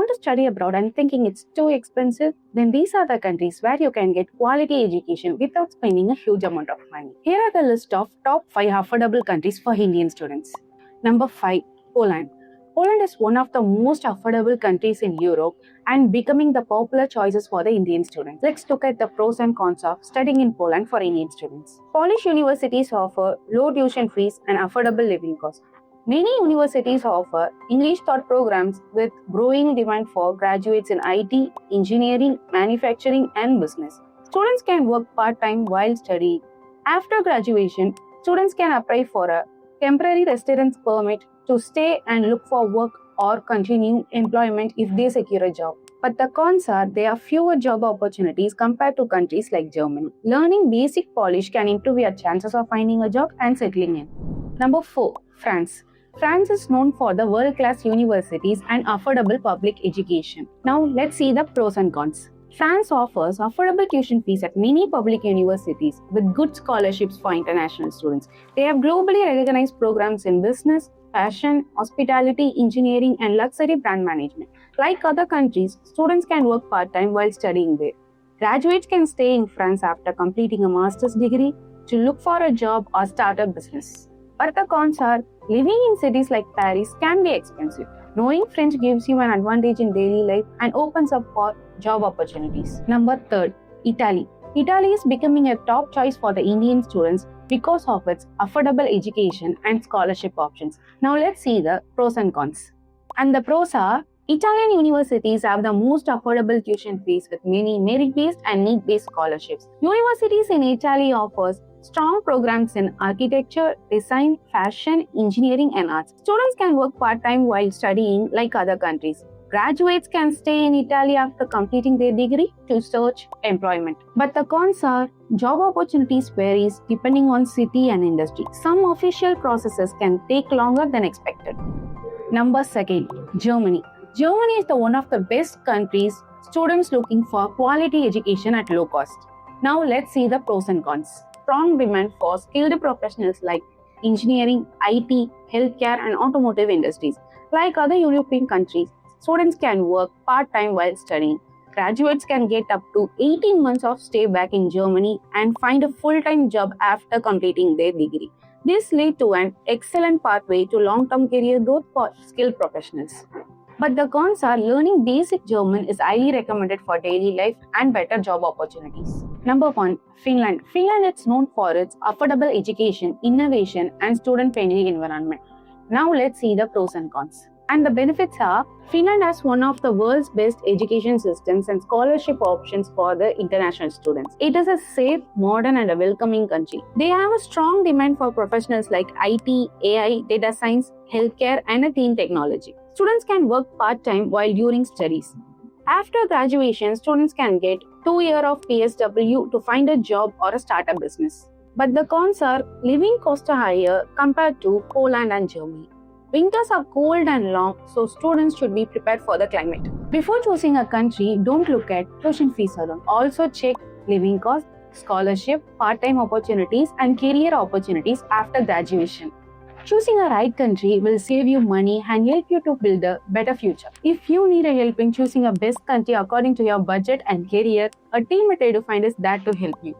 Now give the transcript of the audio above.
want to study abroad and thinking it's too expensive? Then these are the countries where you can get quality education without spending a huge amount of money. Here are the list of top 5 affordable countries for Indian students. Number 5. Poland. Poland is one of the most affordable countries in Europe and becoming the popular choices for the Indian students. Let's look at the pros and cons of studying in Poland for Indian students. Polish universities offer low tuition fees and affordable living costs. Many universities offer English taught programs with growing demand for graduates in IT, engineering, manufacturing, and business. Students can work part-time while studying. After graduation, students can apply for a temporary residence permit to stay and look for work or continue employment if they secure a job. But the cons are there are fewer job opportunities compared to countries like Germany. Learning basic Polish can improve your chances of finding a job and settling in. Number 4. France. France is known for the world-class universities and affordable public education. Now let's see the pros and cons. France offers affordable tuition fees at many public universities with good scholarships for international students. They have globally recognized programs in business, fashion, hospitality, engineering, and luxury brand management. Like other countries, students can work part-time while studying there. Graduates can stay in France after completing a master's degree to look for a job or start a business. But the cons are, living in cities like Paris can be expensive. Knowing French gives you an advantage in daily life and opens up for job opportunities. Number 3. Italy. Italy is becoming a top choice for the Indian students because of its affordable education and scholarship options. Now let's see the pros and cons. And the pros are, Italian universities have the most affordable tuition fees with many merit-based and need-based scholarships. Universities in Italy offers strong programs in architecture, design, fashion, engineering, and arts. Students can work part-time while studying like other countries. Graduates can stay in Italy after completing their degree to search employment. But the cons are, job opportunities varies depending on city and industry. Some official processes can take longer than expected. Number 2. Germany. Germany is one of the best countries students looking for quality education at low cost. Now let's see the pros and cons. Strong demand for skilled professionals like engineering, IT, healthcare, and automotive industries. Like other European countries, students can work part-time while studying. Graduates can get up to 18 months of stay back in Germany and find a full-time job after completing their degree. This leads to an excellent pathway to long-term career growth for skilled professionals. But the cons are, learning basic German is highly recommended for daily life and better job opportunities. Number 1. Finland. Finland is known for its affordable education, innovation, and student-friendly environment. Now let's see the pros and cons. And the benefits are, Finland has one of the world's best education systems and scholarship options for the international students. It is a safe, modern, and a welcoming country. They have a strong demand for professionals like IT, AI, data science, healthcare, and clean technology. Students can work part-time while during studies. After graduation, students can get 2 years of PSW to find a job or start a business. But the cons are, living costs are higher compared to Poland and Germany. Winters are cold and long, so students should be prepared for the climate. Before choosing a country, don't look at tuition fees alone. Also check living costs, scholarship, part-time opportunities, and career opportunities after graduation. Choosing a right country will save you money and help you to build a better future. If you need a help in choosing a best country according to your budget and career, a team at EduFind is there to help you.